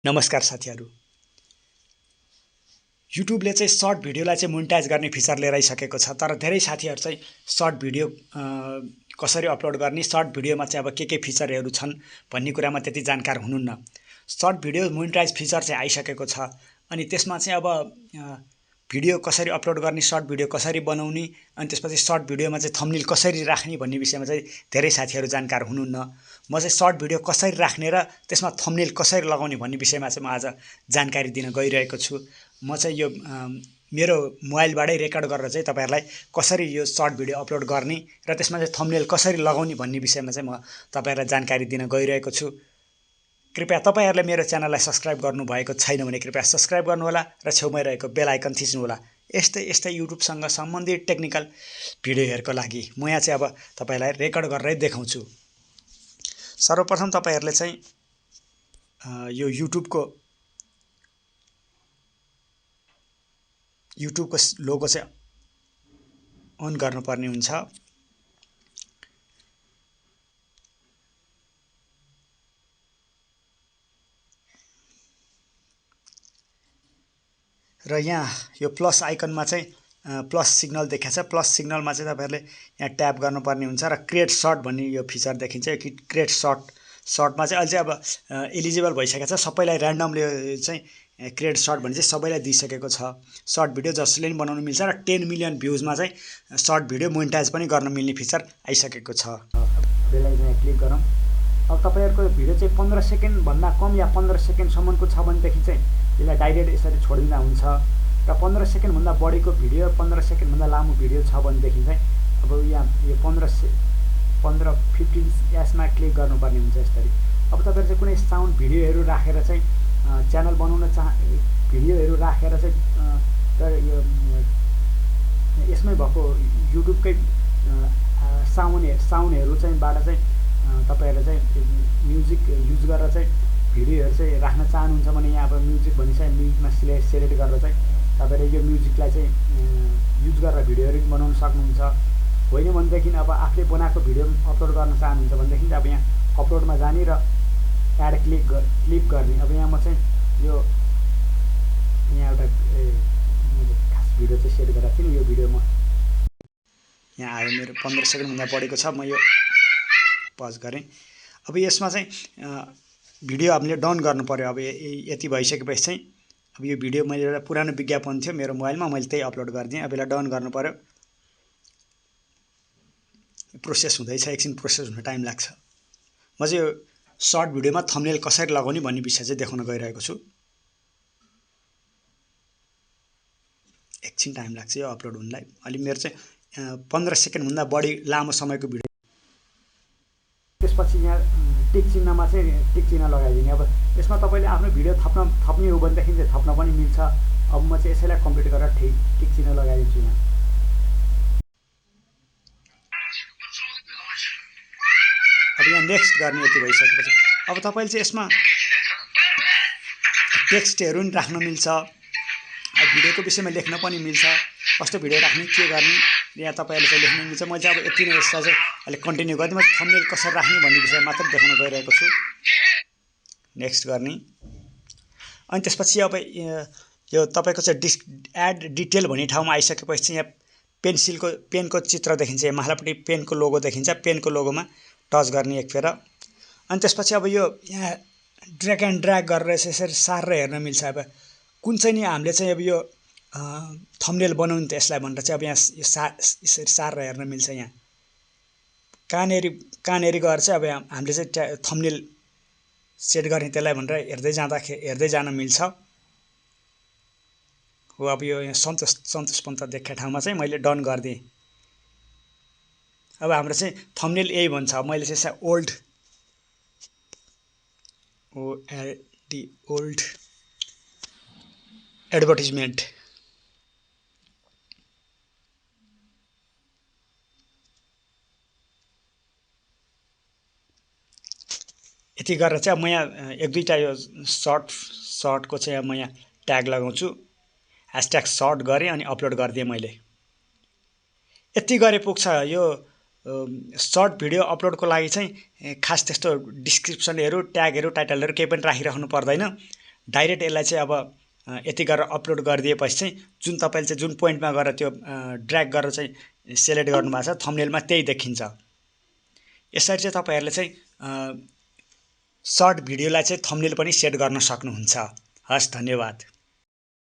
नमस्कार साथीहरु। युट्युबले चाहिँ सर्ट भिडियोलाई चाहिँ मोनेटाइज गर्ने फिचर लिएर आइसकेको छ, तर धेरै साथीहरु चाहिँ सर्ट भिडियो कसरी अपलोड गर्ने, सर्ट भिडियोमा चाहिँ अब के फिचरहरु छन् भन्ने कुरामा त्यति जानकार हुनुहुन्न। सर्ट भिडियो मोनेटाइज फिचर चाहिँ आइसकेको छ अनि त्यसमा चाहिँ अब भिडियो कसरी अपलोड गर्ने, सर्ट भिडियो कसरी बनाउने अनि त्यसपछि सर्ट भिडियोमा चाहिँ थम्बनेल कसरी राख्ने भन्ने विषयमा चाहिँ धेरै साथीहरु जानकार हुनुहुन्न। म चाहिँ सर्ट भिडियो कसरी राख्ने र त्यसमा थम्बनेल कसरी लगाउने भन्ने विषयमा चाहिँ म आज जानकारी दिन गइरहेको छु। म चाहिँ यो मेरो मोबाइलबाटै रेकर्ड गरेर चाहिँ तपाईहरुलाई कसरी यो सर्ट भिडियो अपलोड गर्ने र त्यसमा चाहिँ थम्बनेल कसरी लगाउने भन्ने विषयमा चाहिँ म तपाईहरुलाई जानकारी दिन गइरहेको छु। कृपया तपाईहरुले मेरो च्यानललाई सब्स्क्राइब गर्नु भएको छैन भने कृपया सब्स्क्राइब गर्नु होला र छेउमै रहेको बेल आइकन थिच्नु होला। यस्तै युट्युबसँग सम्बन्धित टेक्निकल भिडियोहरुको लागि म यहाँ चाहिँ अब तपाईलाई रेकर्ड गरेर देखाउँछु। सर्वप्रथम तपाईहरुले चाहिँ यो युट्युबको लोगो चाहिँ अन गर्नुपर्ने हुन्छ। र यहाँ यो प्लस आइकनमा चाहिँ प्लस सिग्नल देखाछ। प्लस सिग्नलमा चाहिँ तपाईहरुले यहाँ ट्याप गर्नुपर्ने हुन्छ र क्रिएट सर्ट भन्ने यो फिचर देखिन्छ। क्रिएट सर्टमा चाहिँ अहिले चाहिँ अब एलिजिबल भइसकेको छ। सबैलाई र्यान्डमले चाहिँ क्रिएट सर्ट भन्ने चाहिँ सबैलाई दिइसकेको छ। सर्ट भिडियो जसले पनि बनाउन मिल्छ र 10 मिलियन भ्युजमा चाहिँ सर्ट भिडियो मोनेटाइज पनि गर्न मिल्ने फिचर आइसकेको छ। बेल आइकनमा क्लिक गरौँ। अब तपाईहरुको भिडियो चाहिँ 15 सेकेन्ड भन्दा कम या 15 सेकेन्ड सम्मको छ भनेदेखि चाहिँ यसलाई डाइरेक्ट यसरी छोडिदिँदा हुन्छ र 15 सेकेन्ड भन्दा बढीको भिडियो 15 सेकेन्ड भन्दा लामो भिडियो छ भनेदेखि चाहिँ अब यहाँ यो 15-15-15 एसमा क्लिक गर्नुपर्ने हुन्छ यसरी। अब तपाईहरु चाहिँ कुनै साउन्ड भिडियोहरु राखेर चाहिँ च्यानल बनाउन भिडियोहरु राखेर चाहिँ तर यो यसमै भएको युट्युबकै साउन्डहरु चाहिँ बाट चाहिँ तपाईहरुले चाहिँ म्युजिक युज गरेर चाहिँ भिडियोहरु चाहिँ राख्न चाहनुहुन्छ भने यहाँ अब म्युजिक भनि चाहिँ म्युजिकमा सिलेक्ट गरेर चाहिँ तपाईहरुले यो म्युजिकलाई चाहिँ युज गरेर भिडियोहरु बनाउन सक्नुहुन्छ। होइन भनेदेखि अब आफूले बनाएको भिडियो अपलोड गर्न चाहनुहुन्छ भनेदेखि अब यहाँ अपलोडमा जाने र एड क्लिक गर्ने। अब यहाँ म चाहिँ यो यहाँ एउटा खास भिडियो चाहिँ सेट गरेको थिएँ। यो भिडियो म यहाँ आयो, मेरो 15 सेकेन्ड भन्दा बढीको छ। म यो पज गरेँ। अब यसमा चाहिँ भिडियो हामीले डाउन गर्नु पर्यो। अब यति भइसकेपछि चाहिँ अब यो भिडियो मैले एउटा पुरानो विज्ञापन थियो मेरो मोबाइलमा, मैले त्यही अपलोड गर्दिएँ। अब यसलाई डाउन गर्नु पर्यो। प्रोसेस हुँदैछ, एकछिन प्रोसेस हुन टाइम लाग्छ। म चाहिँ यो सर्ट भिडियोमा थम्बनेल कसरी लगाउने भन्ने विषय चाहिँ देखाउन गइरहेको छु। एकछिन टाइम लाग्छ यो अपलोड हुनलाई। अलि मेरो चाहिँ 15 सेकेन्ड भन्दा बढी लामो समयको भिडियो। त्यसपछि यहाँ टिक चिन्हमा चाहिँ टिक चिन्ह लगाइदिने। अब यसमा तपाईले आफ्नो भिडियो थप्ने हो भनेदेखि चाहिँ थप्न पनि मिल्छ। अब म चाहिँ यसैलाई कम्प्लिट गरेर टिक चिन्ह लगाइदिन्छु यहाँ। अब यहाँ नेक्स्ट गर्ने यति भइसकेपछि अब तपाईले चाहिँ यसमा टेक्स्टहरु पनि राख्न मिल्छ। अब भिडियोको विषयमा लेख्न पनि मिल्छ। कस्तो भिडियो राख्ने के गर्ने यहाँ तपाईहरुले चाहिँ लेख्न मिल्छ। म चाहिँ अब यति नै यसलाई चाहिँ अहिले कन्टिन्यु गर्दै म थम्बनेल कसरी राख्ने भन्ने विषय मात्र देखाउन गइरहेको छु। नेक्स्ट गर्ने। अनि त्यसपछि अब यो तपाईको चाहिँ एड डिटेल भन्ने ठाउँमा आइसकेपछि चाहिँ यहाँ पेनको चित्र देखिन्छ। यहाँ माथिल्लोपट्टि पेनको लोगो देखिन्छ। पेनको लोगोमा टच गर्ने एक फेर। अनि त्यसपछि अब यो यहाँ ड्र्याग एन्ड ड्र्याग गरेर यसरी सारेर हेर्न मिल्छ। अब कुन चाहिँ नि हामीले चाहिँ अब यो थम्बनेल बनाउनु त यसलाई भनेर चाहिँ अब यहाँ यसरी सारेर हेर्न मिल्छ। यहाँ कहाँनेरि गएर चाहिँ अब हामीले चाहिँ थम्बनेल सेट गर्ने त्यसलाई भनेर हेर्दै जान मिल्छ। हो अब यो सन्तोष पन्त देख्या ठाउँमा चाहिँ मैले डन गर्दिएँ। अब हाम्रो चाहिँ थम्बनेल यही भन्छ। मैले चाहिँ ओल्ड एडभर्टाइजमेन्ट यति गरेर चाहिँ म यहाँ एक दुईटा यो सर्टको चाहिँ म यहाँ ट्याग लगाउँछु। # सर्ट गरेँ अनि अपलोड गरिदिएँ मैले। यति गरे पुग्छ। यो सर्ट भिडियो अपलोडको लागि चाहिँ खास त्यस्तो डिस्क्रिप्सनहरु ट्यागहरु टाइटलहरु केही पनि राखिराख्नु पर्दैन। डाइरेक्ट यसलाई चाहिँ अब यति गरेर अपलोड गरिदिएपछि चाहिँ जुन तपाईँले चाहिँ जुन पोइन्टमा गएर त्यो ड्र्याग गरेर चाहिँ सेलेक्ट गर्नुभएको छ थम्बनेलमा त्यही देखिन्छ। यसरी चाहिँ तपाईँहरूले चाहिँ सर्ट भिडियोलाई चाहिँ थम्बनेल पनि सेट गर्न सक्नुहुन्छ। हस्, धन्यवाद।